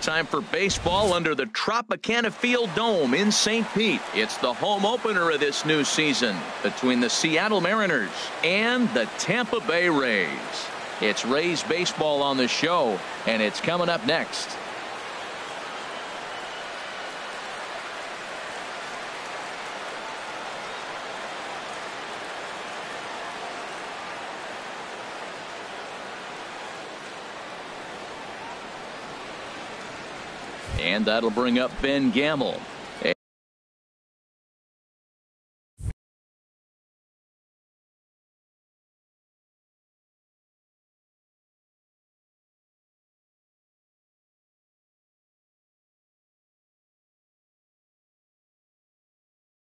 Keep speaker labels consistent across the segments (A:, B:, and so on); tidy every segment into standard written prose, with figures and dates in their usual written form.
A: time for baseball under the Tropicana Field Dome in St. Pete. It's the home opener of this new season between the Seattle Mariners and the Tampa Bay Rays. It's Rays baseball on the show, and it's coming up next. And that'll bring up Ben Gamble.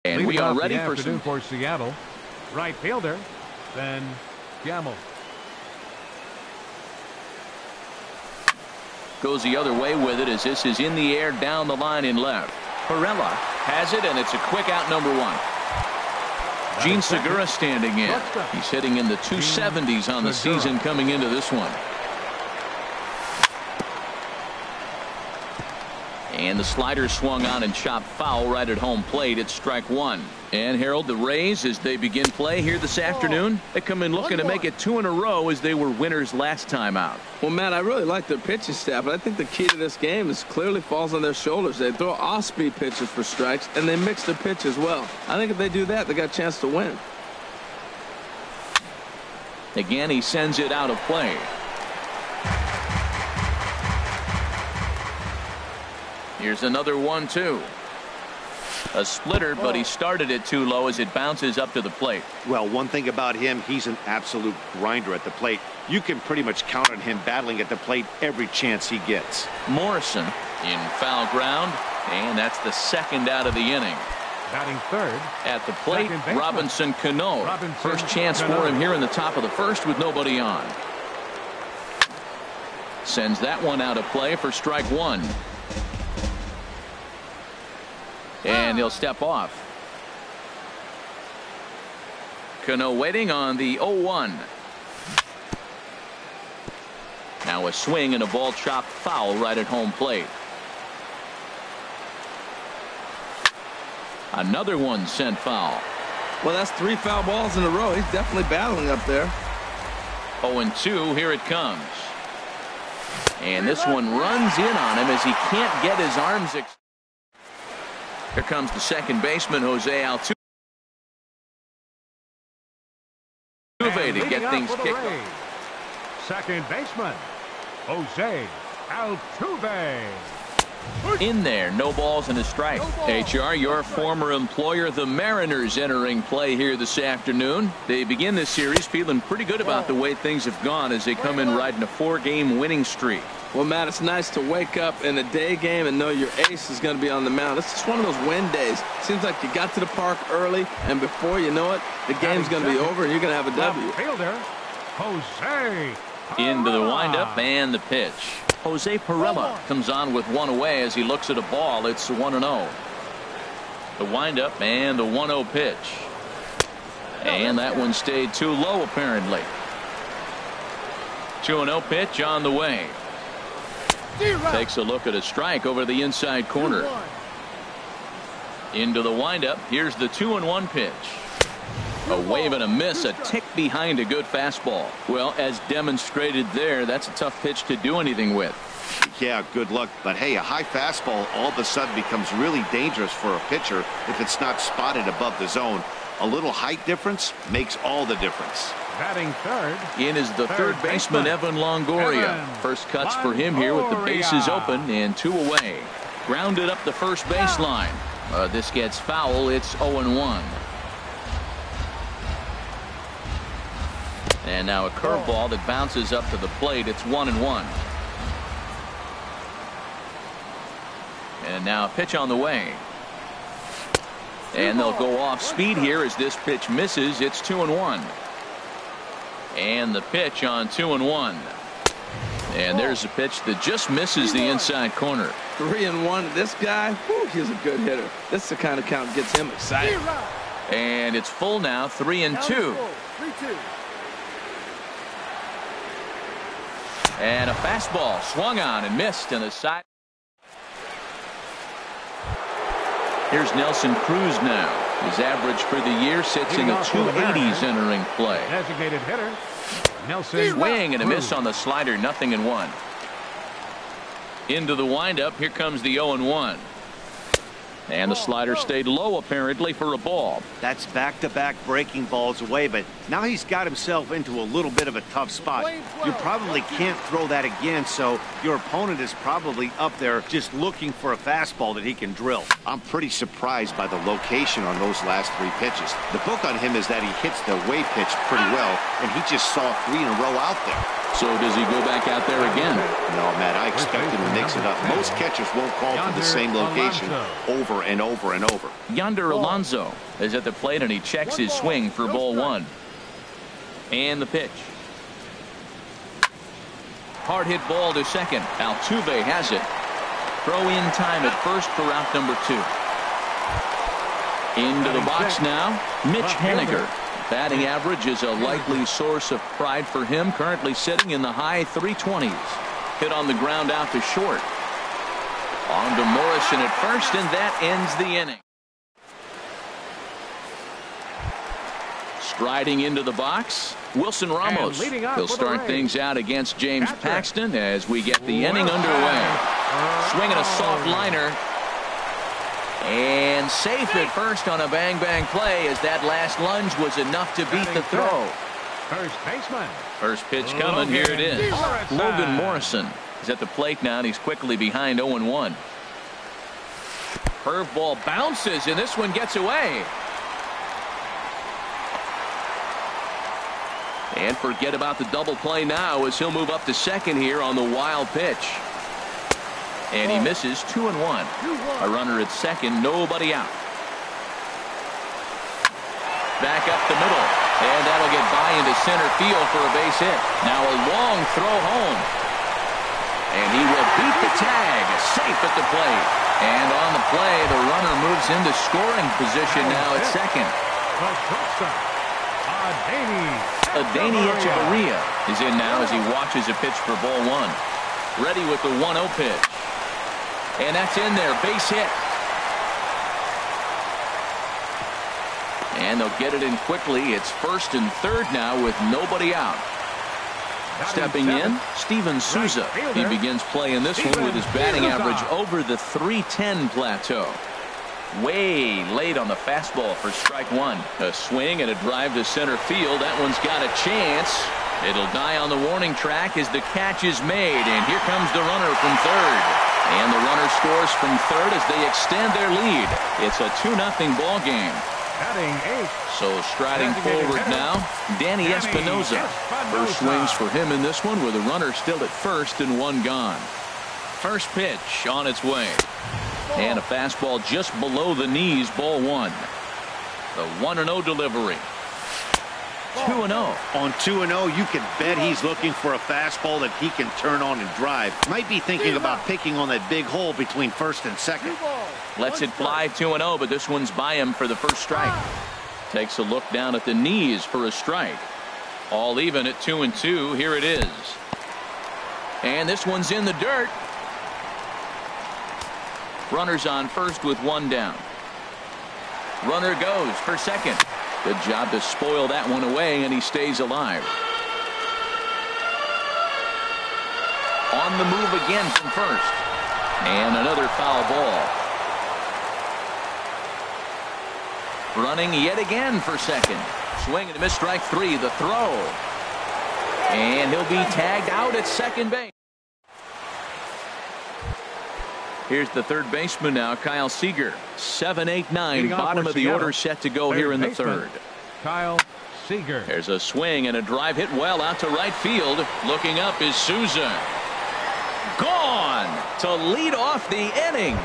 A: And we are ready
B: for Seattle. Right fielder, Ben Gamble.
A: Goes the other way with it as this is in the air down the line in left. Perella has it, and it's a quick out, number one. Gene Segura standing in. He's hitting in the 270s on the season coming into this one. And the slider swung on and chopped foul right at home plate. It's strike one. And Harold, the Rays, as they begin play here this afternoon, they come in looking to make it 2 in a row as they were winners last time out.
C: Well, Matt, I really like their pitching staff, but I think the key to this game is clearly falls on their shoulders. They throw off-speed pitches for strikes, and they mix their pitch as well. I think if they do that, they got a chance to win.
A: Again, he sends it out of play. Here's another 1-2. A splitter, but he started it too low as it bounces up to the plate.
D: Well, one thing about him, he's an absolute grinder at the plate. You can pretty much count on him battling at the plate every chance he gets.
A: Morrison in foul ground, and that's the second out of the inning.
B: Batting third.
A: At the plate, Robinson Cano. First chance for him here in the top of the first with nobody on. Sends that one out of play for strike one. And he'll step off. Cano waiting on the 0-1. Now a swing and a ball chopped foul right at home plate. Another one sent foul.
C: Well, that's 3 foul balls in a row. He's definitely battling up there.
A: 0-2, here it comes. And this one runs in on him as he can't get his arms extended. Here comes the second baseman, Jose Altuve, to get things kicked off.
B: Second baseman, Jose Altuve.
A: In there, no balls and a strike. HR, your former employer, the Mariners, entering play here this afternoon. They begin this series feeling pretty good about the way things have gone as they come in riding a 4-game winning streak.
C: Well, Matt, it's nice to wake up in a day game and know your ace is going to be on the mound. It's just one of those win days. Seems like you got to the park early, and before you know it, the game's going to be over, and you're going to have a W.
B: Fielder, Jose
A: into the windup and the pitch. Jose Perella comes on with one away as he looks at a ball. It's 1-0. The windup and the 1-0 pitch. And that one stayed too low, apparently. 2-0 pitch on the way. Takes a look at a strike over the inside corner. Into the windup. Here's the 2-1 pitch. A wave and a miss, a tick behind a good fastball. Well, as demonstrated there, that's a tough pitch to do anything with.
D: Yeah, good luck. But hey, a high fastball all of a sudden becomes really dangerous for a pitcher if it's not spotted above the zone. A little height difference makes all the difference.
B: Batting third.
A: In is the third baseman, Evan Longoria. First cuts for him here with the bases open and 2 away. Grounded up the first baseline. This gets foul. It's 0-1. And now a curveball that bounces up to the plate. It's 1-1. And now a pitch on the way. And they'll go off speed here as this pitch misses. It's 2-1. And the pitch on 2-1. And there's a pitch that just misses the inside corner.
C: 3-1. This guy, whew, he's a good hitter. This is the kind of count that gets him excited.
A: And it's full now, 3-2. And a fastball swung on and missed in the side. Here's Nelson Cruz now. His average for the year sits in the 280s entering play.
B: Designated hitter, Nelson
A: Swing and a miss
B: Cruz.
A: on the slider, 0-1. Into the windup, here comes the 0-1. And the slider stayed low apparently for a ball.
D: That's back-to-back breaking balls away, but now he's got himself into a little bit of a tough spot. You probably can't throw that again, so your opponent is probably up there just looking for a fastball that he can drill. I'm pretty surprised by the location on those last 3 pitches. The book on him is that he hits the away pitch pretty well, and he just saw 3 in a row out there.
A: So does he go back out there again?
D: No, Matt, I expect him to mix it up. Most catchers won't call for the same location over and over and over.
A: Yonder Alonso is at the plate, and he checks his swing for ball 1. And the pitch. Hard hit ball to second. Altuve has it. Throw in time at first for out number 2. Into the box now, Mitch Haniger. Batting average is a likely source of pride for him, currently sitting in the high 320s. Hit on the ground out to short. On to Morrison at first, and that ends the inning. Striding into the box, Wilson Ramos. He'll start things out against James Paxton as we get the inning underway. Swinging a soft liner. And safe at first on a bang-bang play, as that last lunge was enough to beat the throw.
B: First baseman.
A: First pitch coming. Here it is. Logan Morrison is at the plate now, and he's quickly behind 0-1. Curveball bounces, and this one gets away. And forget about the double play now, as he'll move up to second here on the wild pitch. And he misses 2-1. A runner at second, nobody out. Back up the middle, and that'll get by into center field for a base hit. Now a long throw home, and he will beat the tag, safe at the plate. And on the play, the runner moves into scoring position now at second. Adani Echeverria is in now as he watches a pitch for ball 1. Ready with the 1-0 pitch. And that's in there, base hit. And they'll get it in quickly. It's first and third now with nobody out. Stepping in, Steven Souza. He begins playing this one with his batting average over the 310 plateau. Way late on the fastball for strike 1. A swing and a drive to center field. That one's got a chance. It'll die on the warning track as the catch is made. And here comes the runner from third. And the runner scores from third as they extend their lead. It's a 2-0 ball game. So striding forward now, Danny Espinosa. First swings for him in this one with a runner still at first and 1 gone. First pitch on its way. And a fastball just below the knees, ball 1. The 1-0 delivery. 2-0.
D: On 2-0, you can bet he's looking for a fastball that he can turn on and drive. Might be thinking about picking on that big hole between first and second.
A: Lets it fly 2-0, but this one's by him for the first strike. Takes a look down at the knees for a strike. All even at 2-2. Here it is. And this one's in the dirt. Runners on first with 1 down. Runner goes for second. Good job to spoil that one away, and he stays alive. On the move again from first. And another foul ball. Running yet again for second. Swing and a miss, strike 3. The throw. And he'll be tagged out at second base. Here's the third baseman now, Kyle Seager. 7, 8, 9, bottom of the order set to go here in the third.
B: Kyle Seager.
A: There's a swing and a drive hit well out to right field. Looking up is Souza. Gone to lead off the inning.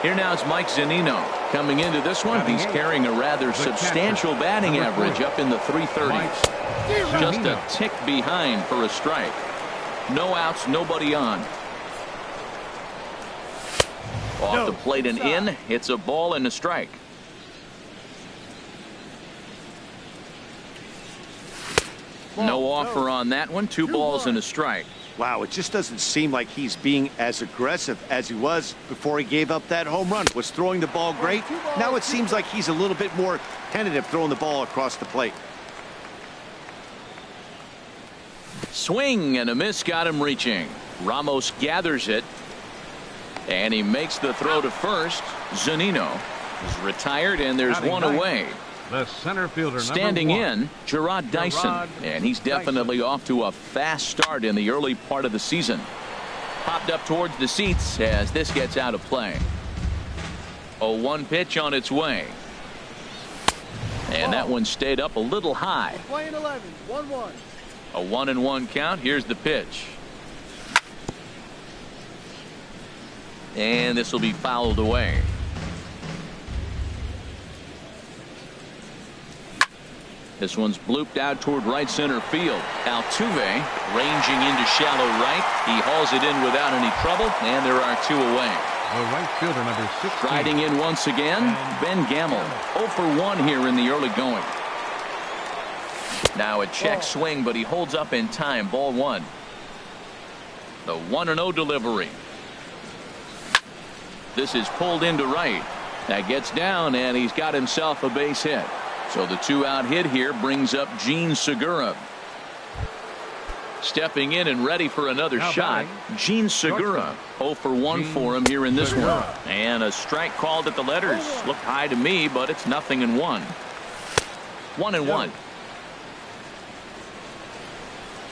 A: Here now is Mike Zunino. Coming into this one, he's carrying a rather substantial batting average up in the 330s. Just a tick behind for a strike. No outs, nobody on. Off the plate and in. It's a ball and a strike. No offer on that one. 2 balls and a strike.
D: Wow, it just doesn't seem like he's being as aggressive as he was before he gave up that home run. Was throwing the ball great? Now it seems like he's a little bit more tentative throwing the ball across the plate.
A: Swing and a miss got him reaching. Ramos gathers it, and he makes the throw to first. Zunino is retired, and there's one away.
B: The center fielder,
A: standing
B: number 1.
A: in, Gerard Dyson, and he's definitely off to a fast start in the early part of the season. Popped up towards the seats as this gets out of play. 0-1 pitch on its way. And that one stayed up a little high.
E: Playing 11, 1-1.
A: A 1-1 count. Here's the pitch. And this will be fouled away. This one's blooped out toward right center field. Altuve ranging into shallow right. He hauls it in without any trouble, and there are 2 away.
B: The right fielder, number 16.
A: Riding in once again, Ben Gamel. 0 for 1 here in the early going. Now a check swing, but he holds up in time. Ball 1. The 1-0 delivery. This is pulled into right. That gets down, and he's got himself a base hit. So the 2-out hit here brings up Gene Segura. Stepping in and ready for another shot, Gene Segura. 0 for 1 for him here in this one. And a strike called at the letters. Looked high to me, but it's 0-1. 1-1.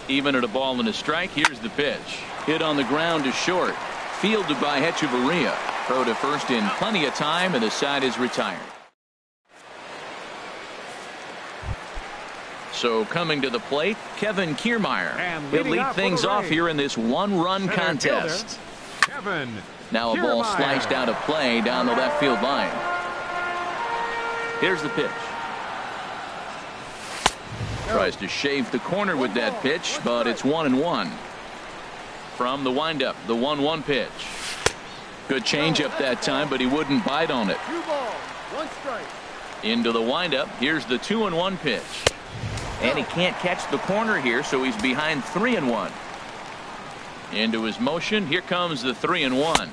A: Even at a ball and a strike. Here's the pitch. Hit on the ground to short. Fielded by Hechavarria. Throw to first in plenty of time, and the side is retired. So coming to the plate, Kevin Kiermaier. He'll lead things off here in this 1-run contest.
B: Kevin
A: Now a ball
B: Kiermaier.
A: sliced out of play down the left field line. Here's the pitch. Tries to shave the corner with that pitch, but it's 1-1. From the windup, the 1-1 pitch. Good changeup that time, but he wouldn't bite on it.
E: 2 balls, 1 strike.
A: Into the windup. Here's the 2-1 pitch. And he can't catch the corner here, so he's behind 3-1. Into his motion. Here comes the 3-1.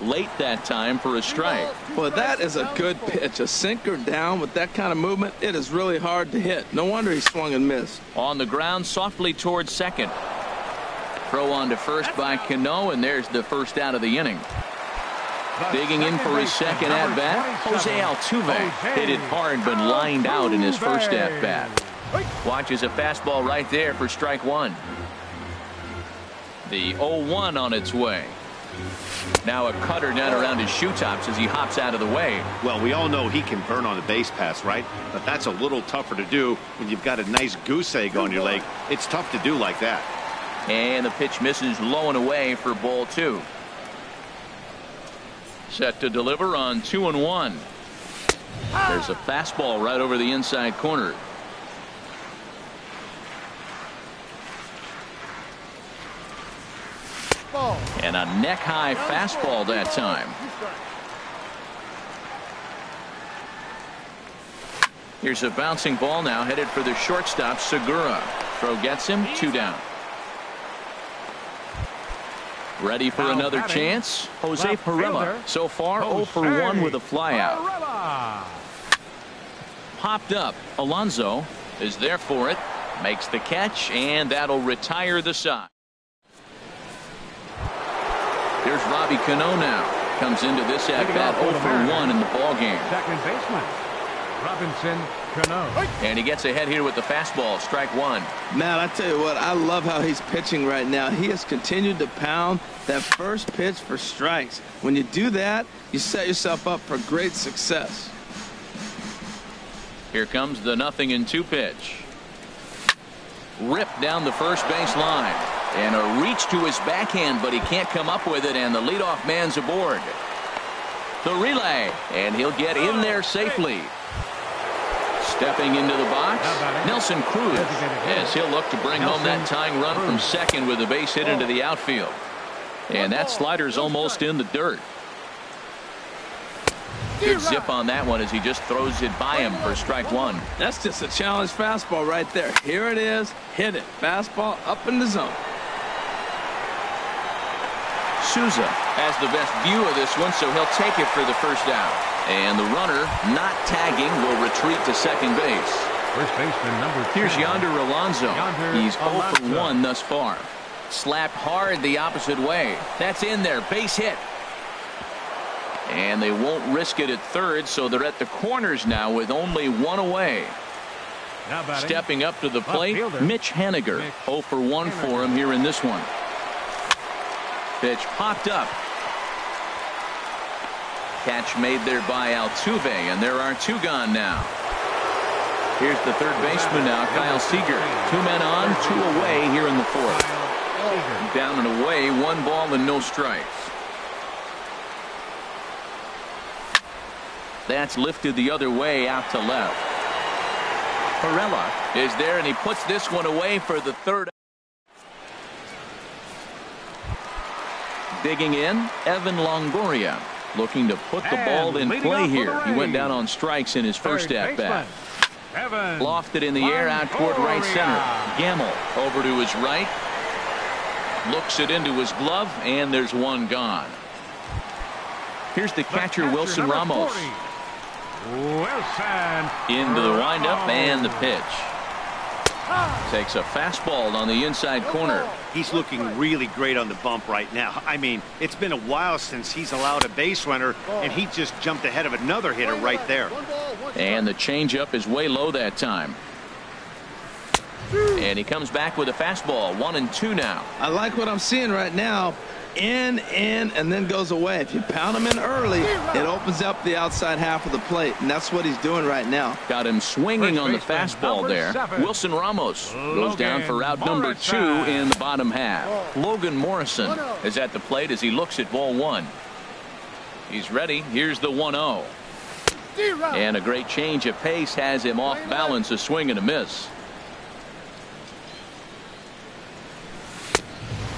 A: Late that time for a strike.
C: Well, that is a good pitch. A sinker down with that kind of movement. It is really hard to hit. No wonder he swung and missed.
A: On the ground, softly towards second. Throw on to first by Cano, and there's the first out of the inning. Digging in for his second at-bat, Jose Altuve. Hit it hard, but lined out in his first at-bat. Watches a fastball right there for strike 1. The 0-1 on its way. Now a cutter down around his shoe tops as he hops out of the way.
D: Well, we all know he can burn on the base pass, right? But that's a little tougher to do when you've got a nice goose egg on your leg. It's tough to do like that.
A: And the pitch misses low and away for ball 2. Set to deliver on 2-1. There's a fastball right over the inside corner. And a neck-high fastball that time. Here's a bouncing ball now headed for the shortstop, Segura. Throw gets him, 2 down. Ready for another chance, Jose Pirela. So far, 0 for 1 with a flyout. Popped up. Alonso is there for it. Makes the catch, and that'll retire the side. Here's Robbie Cano now. Comes into this at-bat 0 for 1 in the ballgame.
B: Second baseman, Robinson Cano.
A: And he gets ahead here with the fastball. Strike 1.
C: Man, I tell you what, I love how he's pitching right now. He has continued to pound that first pitch for strikes. When you do that, you set yourself up for great success.
A: Here comes the 0-2 pitch. Ripped down the first base line. And a reach to his backhand, but he can't come up with it, and the leadoff man's aboard. The relay, and he'll get in there safely. Stepping into the box, Nelson Cruz, as he'll look to bring home that tying run from second with a base hit into the outfield. And that slider's almost in the dirt. Good zip on that one as he just throws it by him for strike 1.
C: That's just a challenge fastball right there. Here it is. Hit it. Fastball up in the zone.
A: Souza has the best view of this one, so he'll take it for the first out. And the runner, not tagging, will retreat to second base.
B: First baseman number 10.
A: Here's Yonder Alonso. He's 0 for 1 thus far. Slapped hard the opposite way. That's in there. Base hit. And they won't risk it at third, so they're at the corners now with only one away.
B: Now batting,
A: stepping up to the plate,
B: fielder,
A: Mitch Haniger. 0 for 1 for him here in this one. Pitch popped up. Catch made there by Altuve, and there are 2 gone now. Here's the third baseman now, Kyle Seager. 2 men on, 2 away here in the 4th. Down and away, 1 ball and no strikes. That's lifted the other way out to left. Perella is there, and he puts this one away for the third. Digging in, Evan Longoria, looking to put the ball in play here. He went down on strikes in his first at-bat. Lofted in the air out toward right center. Gamble over to his right. Looks it into his glove, and there's 1 gone. Here's the catcher, Wilson Ramos. Into the windup and the pitch. Takes a fastball on the inside corner.
D: He's looking really great on the bump right now. I mean, it's been a while since he's allowed a base runner, and he just jumped ahead of another hitter right there.
A: And the changeup is way low that time. And he comes back with a fastball. 1-2 now.
C: I like what I'm seeing right now. In, and then goes away. If you pound him in early, it opens up the outside half of the plate, and that's what he's doing right now.
A: Got him swinging on the fastball there. 7. Wilson Ramos goes down for out number 2 in the bottom half. Logan Morrison is at the plate as he looks at ball 1. He's ready. Here's the 1-0. And a great change of pace has him off balance, a swing and a miss.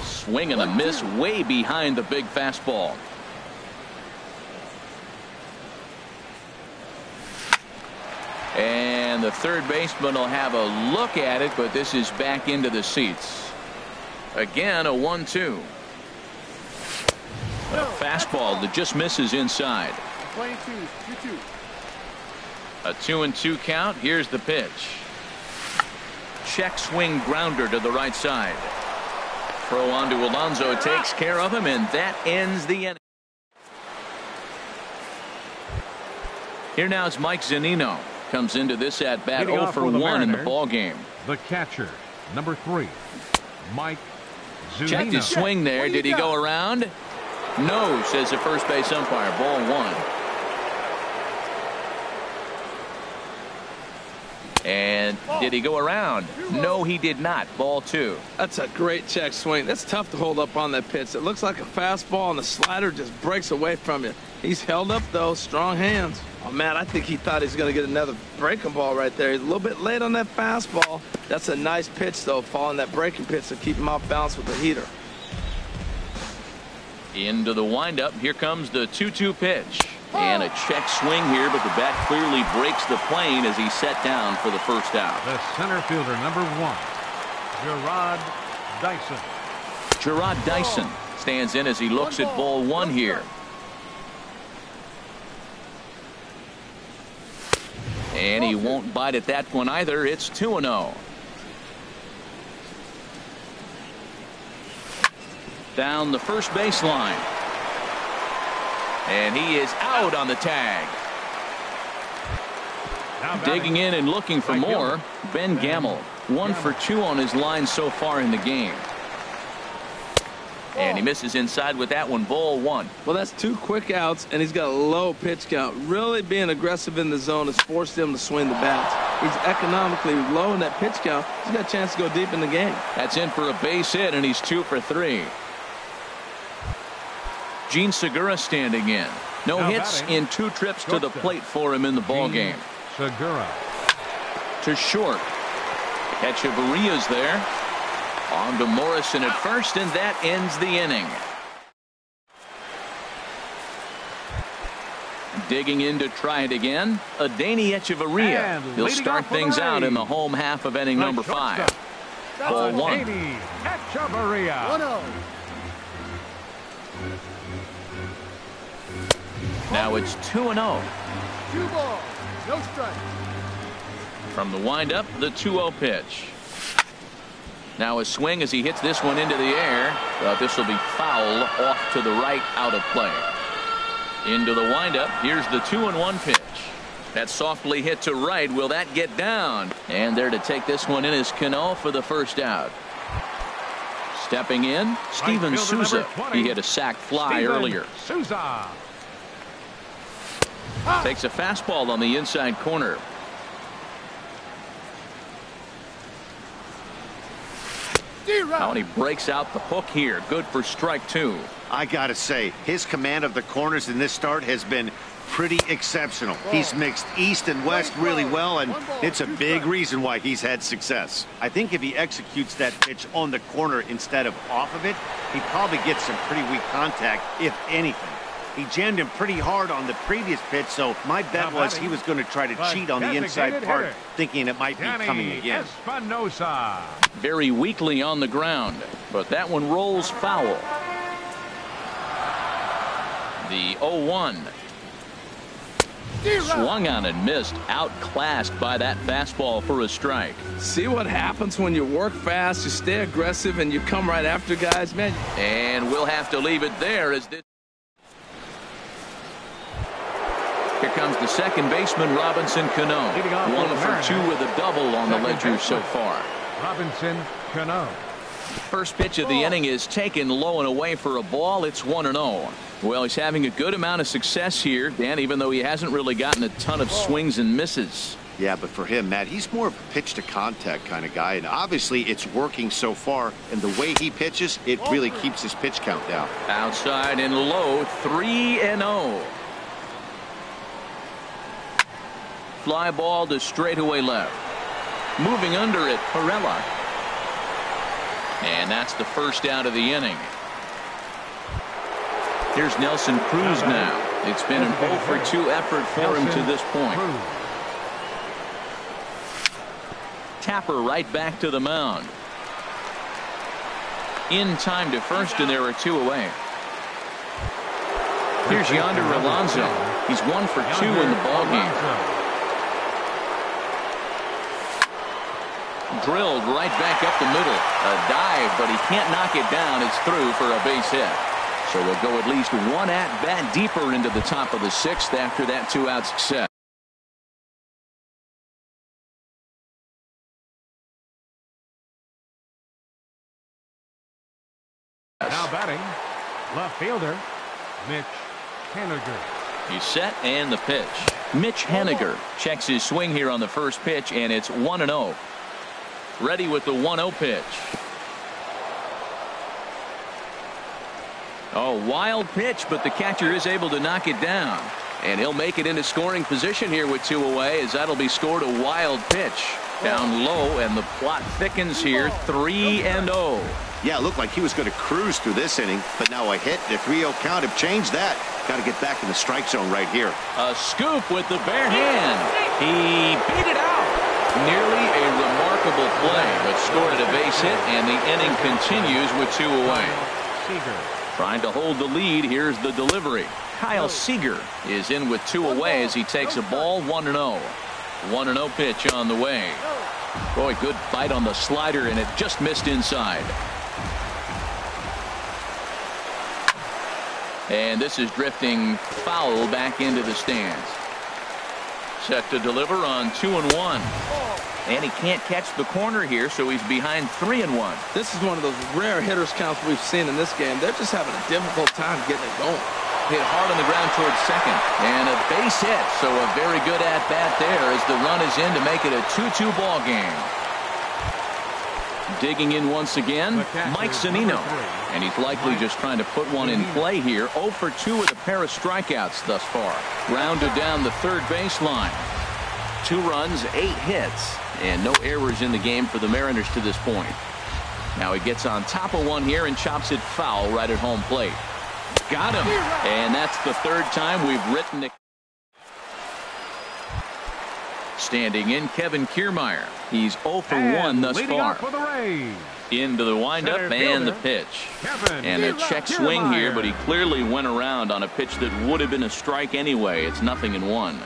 A: Swing and a miss way behind the big fastball. And the third baseman will have a look at it, but this is back into the seats. Again, a 1-2. A fastball that just misses inside. A 2-2 count. Here's the pitch. Check swing grounder to the right side. Throw on to Alonso, takes care of him, and that ends the inning. Here now is Mike Zunino. Comes into this at bat 0 for 1 in the ball game.
B: The catcher, number 3, Mike Zunino.
A: Checked his swing there. Did he go around? No, says the first base umpire. Ball 1. And did he go around? No, he did not. Ball 2.
C: That's a great check swing. That's tough to hold up on that pitch. It looks like a fastball, and the slider just breaks away from you. He's held up, though. Strong hands. Oh, man, I think he thought he was going to get another breaking ball right there. He's a little bit late on that fastball. That's a nice pitch, though, following that breaking pitch to keep him off balance with the heater.
A: Into the windup. Here comes the 2-2 pitch. And a check swing here, but the bat clearly breaks the plane as he's set down for the first out.
B: The center fielder, number 1, Gerard Dyson.
A: Gerard Dyson stands in as he looks at ball 1 here. And he won't bite at that one either. It's 2-0. Down the first baseline. And he is out on the tag. Digging in and looking for more, Ben Gamble. 1 for 2 on his line so far in the game. And he misses inside with that one. Ball 1.
C: Well, that's 2 quick outs, and he's got a low pitch count. Really being aggressive in the zone has forced him to swing the bats. He's economically low in that pitch count. He's got a chance to go deep in the game.
A: That's in for a base hit, and he's 2 for 3. Gene Segura standing in. No hits in 2 trips to the plate for him in the ball game.
B: Segura
A: to short. Echeverria's there. On to Morrison at first, and that ends the inning. Digging in to try it again, Adeiny Echeverria. He'll start things out in the home half of inning number 5. Ball 1.
B: Echeverria.
A: Now it's 2-0.
E: 2 balls, no strikes.
A: From the windup, the 2-0 pitch. Now a swing as he hits this one into the air. But this will be foul off to the right, out of play. Into the windup. Here's the 2-1 pitch. That's softly hit to right. Will that get down? And there to take this one in is Cano for the first out. Stepping in, Steven Souza. He hit a sac fly earlier.
B: Souza
A: takes a fastball on the inside corner. Now and he breaks out the hook here. Good for strike 2.
D: I gotta say, his command of the corners in this start has been pretty exceptional. He's mixed east and west really well, and it's a big reason why he's had success. I think if he executes that pitch on the corner instead of off of it, he probably gets some pretty weak contact, if anything. He jammed him pretty hard on the previous pitch, so my bet was he was going to try to cheat on the inside part, thinking it might be coming again.
B: Espinosa.
A: Very weakly on the ground, but that one rolls foul. The 0-1. Swung on and missed, outclassed by that fastball for a strike.
C: See what happens when you work fast, you stay aggressive, and you come right after guys, man.
A: And we'll have to leave it there as this. Here comes the second baseman, Robinson Cano. 1 for 2 with a double on the ledger so far.
B: Robinson Cano.
A: First pitch of the inning is taken low and away for a ball. It's 1-0. Well, he's having a good amount of success here, Dan, even though he hasn't really gotten a ton of swings and misses.
D: Yeah, but for him, Matt, he's more of a pitch to contact kind of guy, and obviously it's working so far, and the way he pitches, it really keeps his pitch count down.
A: Outside and low, 3-0. Fly ball to straightaway left. Moving under it, Perella. And that's the first out of the inning. Here's Nelson Cruz now. It's been an 0 for 2 effort for him to this point. Tapper right back to the mound. In time to first, and there are 2 away. Here's Yonder Alonso. He's 1 for 2 in the ballgame. Drilled right back up the middle. A dive, but he can't knock it down. It's through for a base hit. So we'll go at least 1 at-bat deeper into the top of the 6th after that 2-out success.
B: Now batting, left fielder, Mitch Haniger.
A: He's set and the pitch. Mitch Haniger checks his swing here on the first pitch, and it's 1-0. Ready with the 1-0 pitch. Oh, wild pitch, but the catcher is able to knock it down. And he'll make it into scoring position here with 2 away, as that'll be scored a wild pitch. Down low, and the plot thickens here, 3-0.
D: Yeah, it looked like he was going to cruise through this inning, but now a hit and a 3-0 count have changed that. Got to get back in the strike zone right here.
A: A scoop with the bare hand. He beat it out. Nearly a remarkable play, but scored at a base hit, and the inning continues with 2 away. Trying to hold the lead. Here's the delivery. Kyle Seager is in with 2 away as he takes a ball. 1-0. 1-0 pitch on the way. Boy, good bite on the slider, and it just missed inside. And this is drifting foul back into the stands. Set to deliver on 2-1. And he can't catch the corner here, so he's behind 3-1.
C: This is one of those rare hitters counts we've seen in this game. They're just having a difficult time getting it going.
A: Hit hard on the ground towards second. And a base hit, so a very good at-bat there as the run is in to make it a 2-2 ball game. Digging in once again, Mike Zunino. And he's likely just trying to put one in play here. 0 for 2 with a pair of strikeouts thus far. Rounded down the third baseline. 2 runs, 8 hits, and no errors in the game for the Mariners to this point. Now he gets on top of one here and chops it foul right at home plate. Got him. And that's the 3rd time we've written it. Standing in, Kevin Kiermaier. He's 0 for 1 thus far.
B: For the Rays,
A: Into the windup and the pitch. And a check swing here, but he clearly went around on a pitch that would have been a strike anyway. It's 0-1.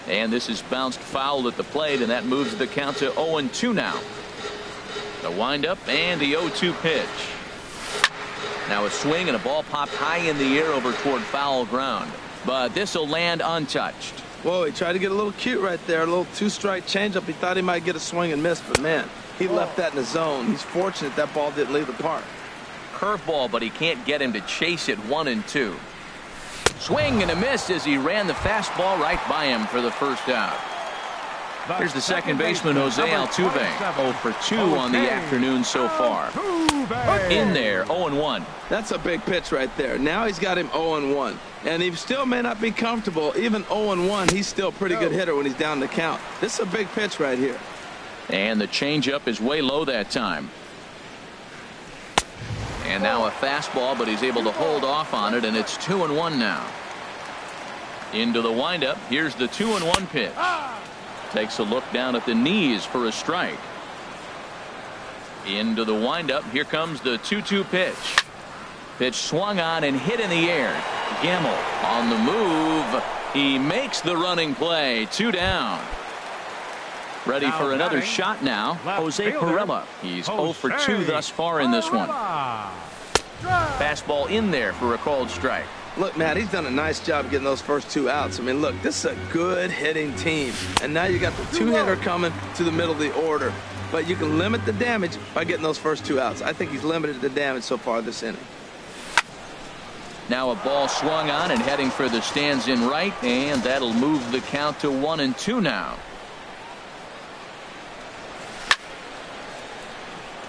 A: And this is bounced foul at the plate, and that moves the count to 0-2 now. The windup and the 0-2 pitch. Now a swing and a ball popped high in the air over toward foul ground. But this will land untouched.
C: Whoa, he tried to get a little cute right there. A little two-strike changeup. He thought he might get a swing and miss, but man, he left that in the zone. He's fortunate that ball didn't leave the park.
A: Curveball, but he can't get him to chase it 1-2. Swing and a miss as he ran the fastball right by him for the first out. Here's the second baseman, Jose Altuve. 0 for 2 on the afternoon so far. In there, 0-1.
C: That's a big pitch right there. Now he's got him 0-1. And he still may not be comfortable. Even 0-1, he's still a pretty good hitter when he's down the count. This is a big pitch right here.
A: And the changeup is way low that time. And now a fastball, but he's able to hold off on it, and it's 2-1 now. Into the windup. Here's the 2-1 pitch. Takes a look down at the knees for a strike. Into the windup. Here comes the 2-2 pitch. Pitch swung on and hit in the air. Gamble on the move. He makes the running play. 2 down. Ready
B: Now
A: for another
B: batting,
A: shot now. Jose
B: fielder,
A: Pirela. He's 0 for 2 thus far in this one. Fastball in there for a called strike.
C: Look, Matt, he's done a nice job getting those first 2 outs. I mean, look, this is a good hitting team. And now you got the 2-hitter coming to the middle of the order. But you can limit the damage by getting those first 2 outs. I think he's limited the damage so far this inning.
A: Now a ball swung on and heading for the stands in right, and that'll move the count to 1-2 now.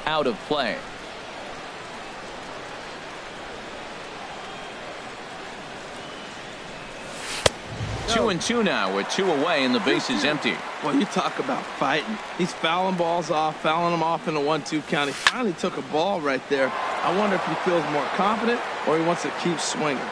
A: Out of play. Two and 2 now with 2 away and the base is empty.
C: Well, you talk about fighting. He's fouling balls off, fouling them off in a 1-2 count. He finally took a ball right there. I wonder if he feels more confident or he wants to keep swinging.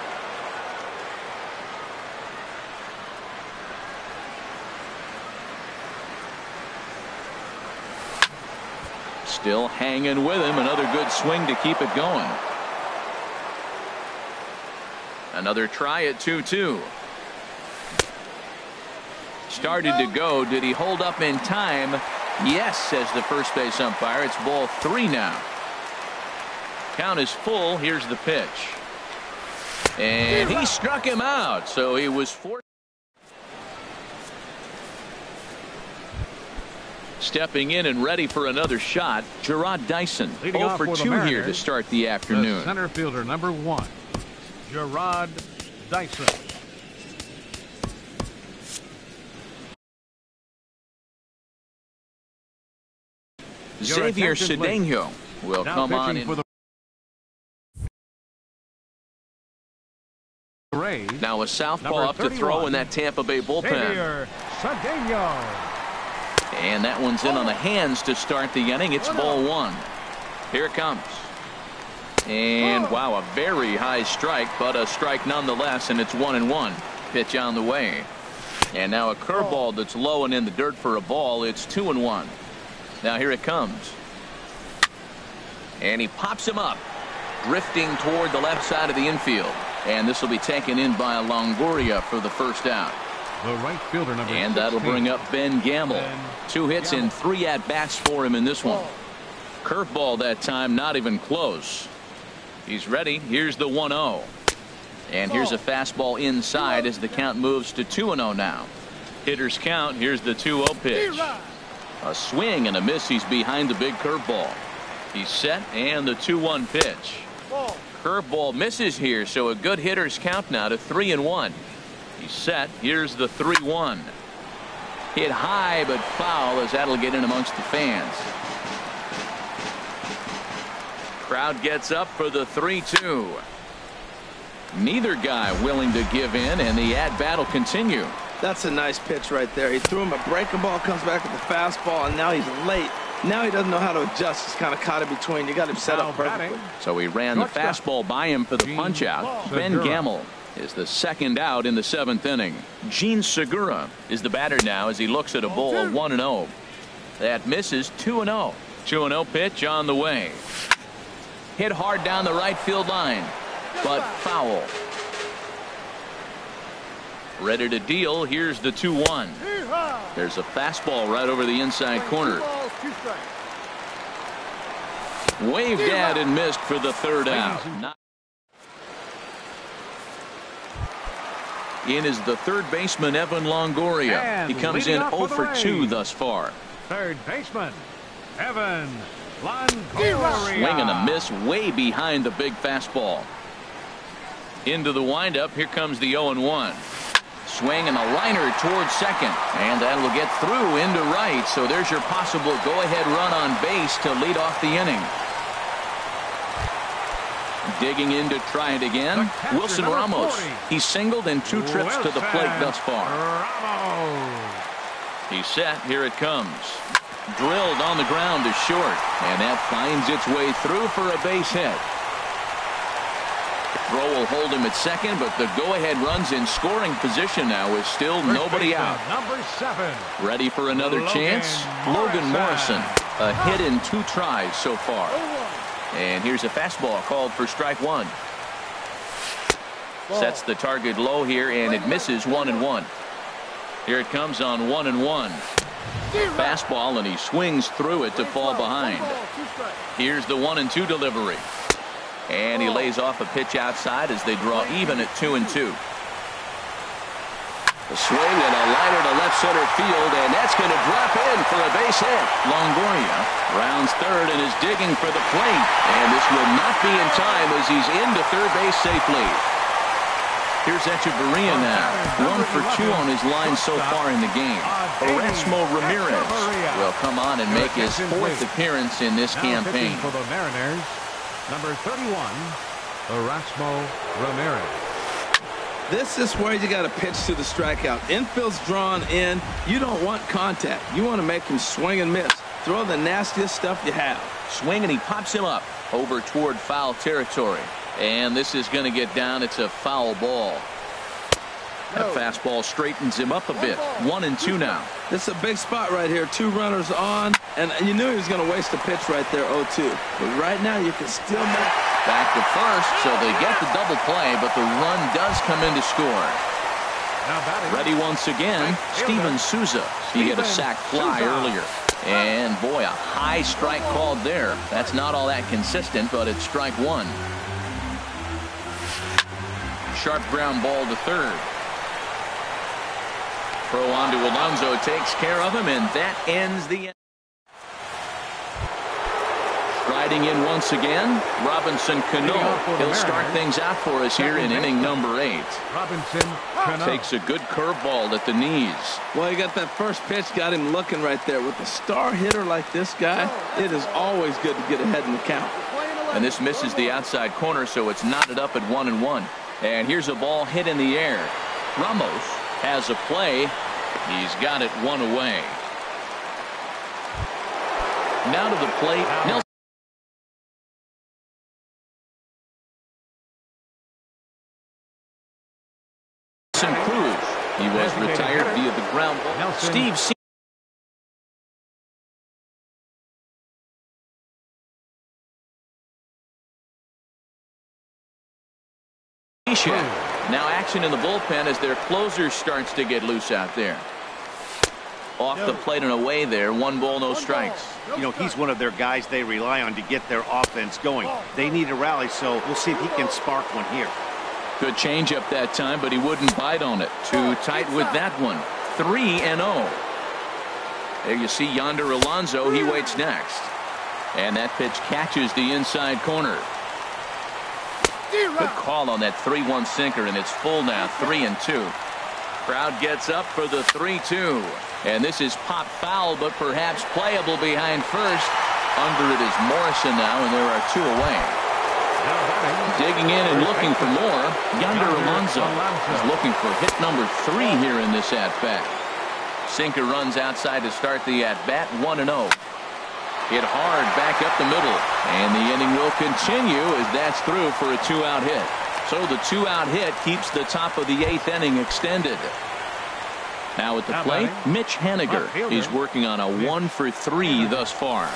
A: Still hanging with him. Another good swing to keep it going. Another try at 2-2. Started to go. Did he hold up in time? Yes, says the first base umpire. It's ball 3 now. Count is full. Here's the pitch. And he struck him out. So he was forced. Stepping in and ready for another shot, Gerard Dyson. 0 for 2 here to start the afternoon.
B: The center fielder, number 1, Gerard Dyson.
A: Xavier Cedeno will come on in.
B: For the Rays,
A: now a southpaw up to throw in that Tampa Bay bullpen.
B: Xavier Cedeno.
A: And that one's in on the hands to start the inning. It's ball 1. Here it comes. And wow, a very high strike, but a strike nonetheless, and it's 1-1. Pitch on the way. And now a curveball that's low and in the dirt for a ball. It's 2-1. Now here it comes. And he pops him up, drifting toward the left side of the infield. And this will be taken in by Longoria for the first out.
B: The right fielder, number 16.
A: And that'll bring up Ben Gamble. 2 hits and 3 at-bats for him in this one. Curveball that time, not even close. He's ready. Here's the 1-0. And here's a fastball inside as the count moves to 2-0 now. Hitters count. Here's the 2-0 pitch. A swing and a miss. He's behind the big curveball. He's set, and the 2-1 pitch. Curveball misses here, so a good hitter's count now to 3-1. He's set. Here's the 3-1. Hit high but foul as that'll get in amongst the fans. Crowd gets up for the 3-2. Neither guy willing to give in, and the at-bat will continue.
C: That's a nice pitch right there. He threw him a breaking ball, comes back with the fastball, and now he's late. Now he doesn't know how to adjust. He's kind of caught in between. You got him set up perfectly.
A: So he ran the fastball by him for the punch out. Ben Gamble is the second out in the 7th inning. Gene Segura is the batter now as he looks at a ball 1-0. That misses. 2-0. 2-0 pitch on the way. Hit hard down the right field line, but foul. Ready to deal. Here's the 2-1. There's a fastball right over the inside corner. Waved at and missed for the 3rd out. In is the 3rd baseman, Evan Longoria.
B: And
A: he comes in 0 for 2 thus far.
B: 3rd baseman, Evan Longoria.
A: Swing and a miss way behind the big fastball. Into the windup. Here comes the 0-1. Swing and a liner towards second. And that'll get through into right. So there's your possible go-ahead run on base to lead off the inning. Digging in to try it again. Wilson Ramos.
B: 40.
A: He's singled in 2 trips to the plate thus far.
B: Ramos.
A: He's set. Here it comes. Drilled on the ground to short. And that finds its way through for a base hit. Throw will hold him at second, but the go-ahead runs in scoring position now with still nobody out.
B: Number 7.
A: Ready for another chance? Logan Morrison. A hit in 2 tries so far. And here's a fastball called for strike 1. Sets the target low here, and it misses 1-1. Here it comes on 1-1. Fastball, and he swings through it to fall behind. Here's the 1-2 delivery. And he lays off a pitch outside as they draw even at 2-2. A swing and a liner to left center field, and that's going to drop in for a base hit. Longoria rounds third and is digging for the plate. And this will not be in time as he's into third base safely. Here's Echeverria now. 1 for 2 on his line so far in the game. Erasmo Ramirez will come on and make his 4th appearance in this campaign.
B: For the Mariners, number 31, Erasmo Ramirez.
C: This is where you got to pitch to the strikeout. Infield's drawn in. You don't want contact. You want to make him swing and miss. Throw the nastiest stuff you have.
A: Swing, and he pops him up over toward foul territory. And this is going to get down. It's a foul ball. That fastball straightens him up a bit. 1-2 now.
C: This is a big spot right here. 2 runners on. And you knew he was going to waste a pitch right there, 0-2. But right now you can still make...
A: Back to first, so they get the double play, but the run does come in to score. Ready once again, Steven Souza. He hit a sac fly earlier. And boy, a high strike called there. That's not all that consistent, but it's strike 1. Sharp ground ball to third. Throw on to Alonso takes care of him, and that ends the inning. Riding in once again, Robinson Cano. He'll start things out for us here in inning number 8.
B: Robinson Cano
A: takes a good curveball at the knees.
C: Well, you got that first pitch, got him looking right there. With a star hitter like this guy, it is always good to get ahead in the count.
A: And this misses the outside corner, so it's knotted up at 1-1. And here's a ball hit in the air. Ramos has a play. He's got it 1 away. Now to the plate. Nelson Cruz. He was retired via the ground ball. Steve C. Now action in the bullpen as their closer starts to get loose out there. Off the plate and away there. 1 ball, no strikes.
D: You know, he's one of their guys they rely on to get their offense going. They need a rally, so we'll see if he can spark one here.
A: Good changeup that time, but he wouldn't bite on it. Too tight with that one. 3-0. There you see Yonder Alonso. He waits next. And that pitch catches the inside corner. Good call on that 3-1 sinker, and it's full now. 3-2. Crowd gets up for the 3-2. And this is pop foul, but perhaps playable behind first. Under it is Morrison now, and there are 2 away. Digging in and looking for more. Yonder Alonso is looking for hit number 3 here in this at-bat. Sinker runs outside to start the at-bat. 1-0. Hit hard back up the middle. And the inning will continue as that's through for a 2-out hit. So the 2-out hit keeps the top of the 8th inning extended. Now at the plate, Mitch Haniger. He's working on a 1-for-3 thus far.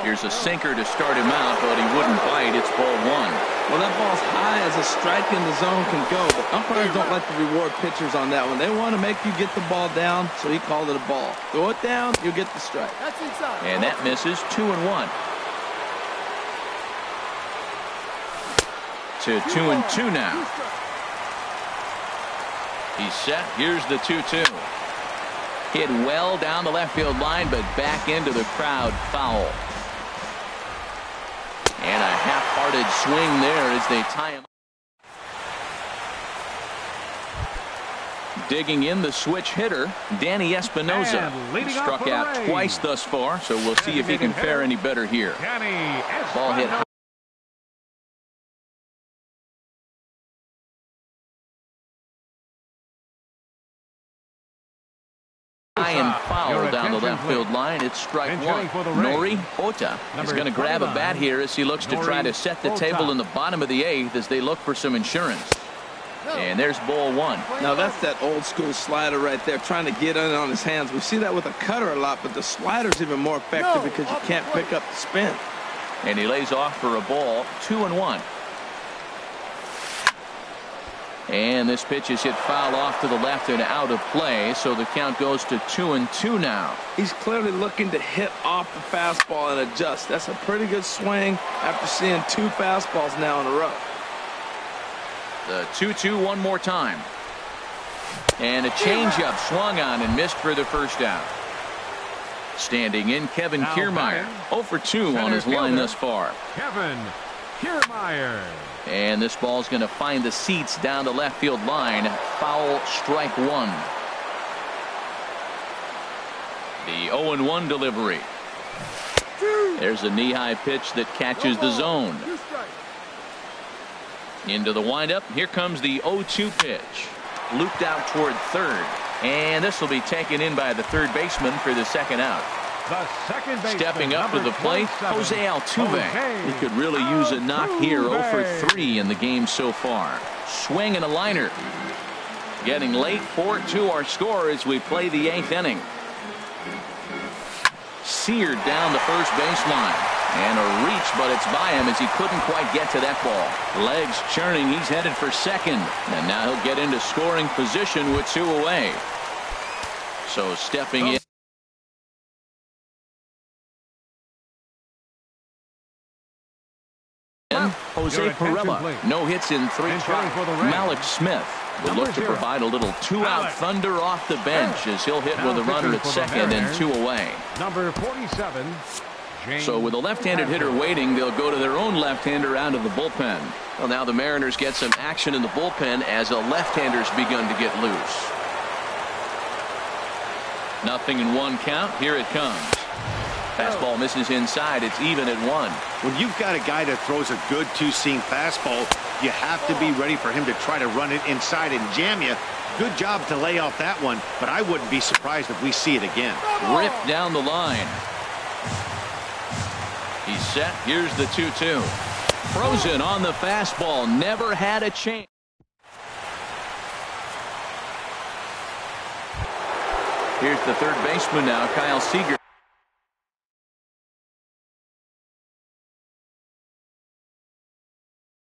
A: Here's a sinker to start him out, but he wouldn't bite. It's ball 1.
C: Well, that ball's high as a strike in the zone can go, but umpires don't like to reward pitchers on that one. They want to make you get the ball down, so he called it a ball. Throw it down, you get the strike.
E: That's inside.
A: And that misses. 2-1. To 2-2 now. He's set. Here's the 2-2. Hit well down the left field line, but back into the crowd. Foul. And a half-hearted swing there as they tie him. Digging in the switch hitter, Danny Espinosa. Struck out twice thus far, so we'll see if he can fare any better here. Ball hit high. And foul down the left field line. It's strike 1. Nori Ota is going to grab a bat here as he looks to try to set the table in the bottom of the 8th as they look for some insurance. And there's ball 1.
C: Now that's that old school slider right there, trying to get in on his hands. We see that with a cutter a lot, but the slider's even more effective because you can't pick up the spin.
A: And he lays off for a ball. 2-1. And this pitch is hit foul off to the left and out of play, so the count goes to 2-2 now.
C: He's clearly looking to hit off the fastball and adjust. That's a pretty good swing after seeing 2 fastballs now in a row.
A: The 2-2 one more time. And a changeup swung on and missed for the first out. Standing in, Kevin Kiermaier. 0 for 2 on his line thus far.
B: Kevin Kiermaier.
A: And this ball's going to find the seats down the left field line. Foul, strike 1. The 0-1 delivery. There's a knee-high pitch that catches the zone. Into the windup. Here comes the 0-2 pitch. Looped out toward third. And this will be taken in by the third baseman for the second out.
B: The second baseman,
A: stepping up to the plate, Jose Altuve. He could really use a knock here. 0 for 3 in the game so far. Swing and a liner. Getting late. 4-2 our score as we play the 8th inning. Seared down the first baseline. And a reach, but it's by him as he couldn't quite get to that ball. Legs churning. He's headed for second. And now he'll get into scoring position with 2 away. So stepping in. Jose Pirela. No hits in 3 tries. Malik Smith will look to provide a little 2-out thunder off the bench as he'll hit with a runner at second and 2 away.
B: Number 47.
A: So with a left-handed hitter waiting, they'll go to their own left-hander out of the bullpen. Well, now the Mariners get some action in the bullpen as a left-hander's begun to get loose. 0-1 count. Here it comes. Fastball misses inside. It's even at 1.
D: When you've got a guy that throws a good 2-seam fastball, you have to be ready for him to try to run it inside and jam you. Good job to lay off that one, but I wouldn't be surprised if we see it again.
A: Ripped down the line. He's set. Here's the 2-2. Frozen on the fastball. Never had a chance. Here's the third baseman now, Kyle Seager.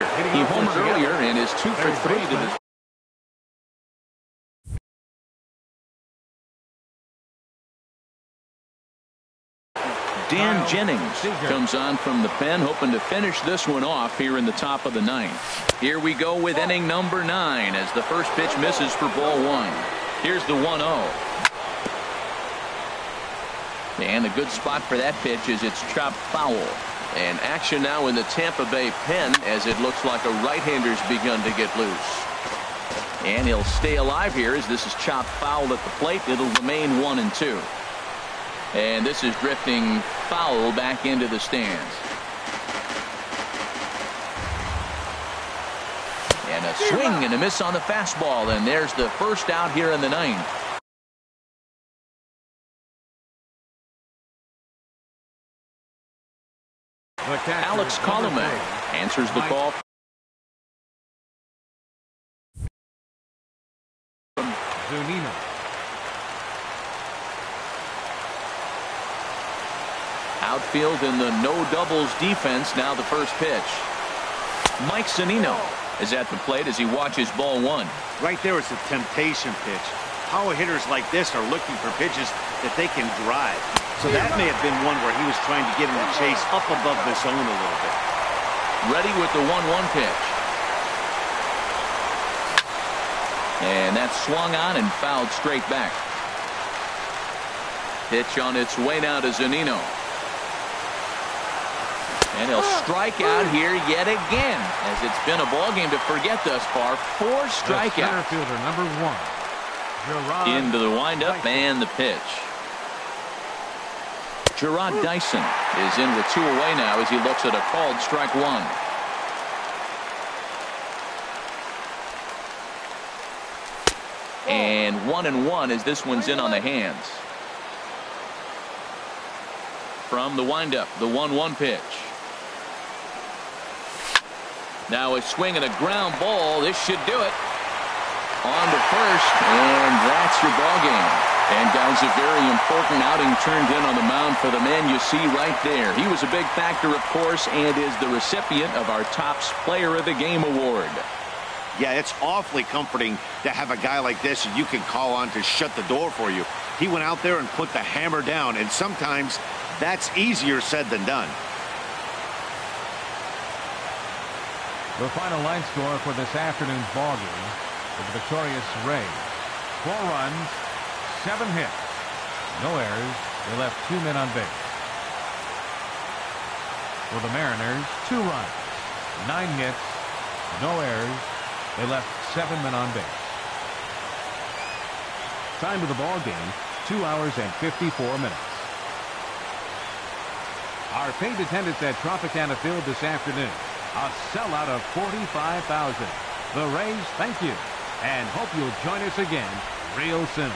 A: He homered earlier and is 2 for 3 to the. Dan Jennings comes on from the pen, hoping to finish this one off here in the top of the 9th. Here we go with inning number 9 as the first pitch misses for ball 1. Here's the 1-0. And a good spot for that pitch is it's chopped foul. And action now in the Tampa Bay pen as it looks like a right-hander's begun to get loose. And he'll stay alive here as this is chopped foul at the plate. It'll remain 1-2. And this is drifting foul back into the stands. And a swing and a miss on the fastball. And there's the first out here in the 9th. Alex Colomé answers the call.
B: Zunino.
A: Outfield in the no doubles defense. Now the first pitch. Mike Zunino is at the plate as he watches ball one.
D: Right there is a temptation pitch. Power hitters like this are looking for pitches that they can drive. So that may have been one where he was trying to get him to chase up above the zone a little bit.
A: Ready with the 1-1 pitch. And that's swung on and fouled straight back. Pitch on its way now to Zunino. And he'll strike out here yet again, as it's been a ball game to forget thus far. 4 strikeouts.
B: Center fielder number 1. Gerard
A: Into the windup
B: Dyson.
A: and the pitch. Gerard Dyson is in with 2 away now as he looks at a called strike 1. And 1-1 as this one's in on the hands. From the windup, the 1-1 pitch. Now a swing and a ground ball. This should do it. On to first, and that's your ball game. And guys, a very important outing turned in on the mound for the man you see right there. He was a big factor, of course, and is the recipient of our Topps Player of the Game award.
D: Yeah, it's awfully comforting to have a guy like this you can call on to shut the door for you. He went out there and put the hammer down, and sometimes that's easier said than done.
B: The final line score for this afternoon's ball game for the victorious Rays: 4 runs, 7 hits, no errors. They left 2 men on base. For the Mariners, 2 runs, 9 hits, no errors. They left 7 men on base. Time of the ball game, 2 hours and 54 minutes. Our paid attendance at Tropicana Field this afternoon, a sellout of 45,000. The Rays thank you and hope you'll join us again real soon.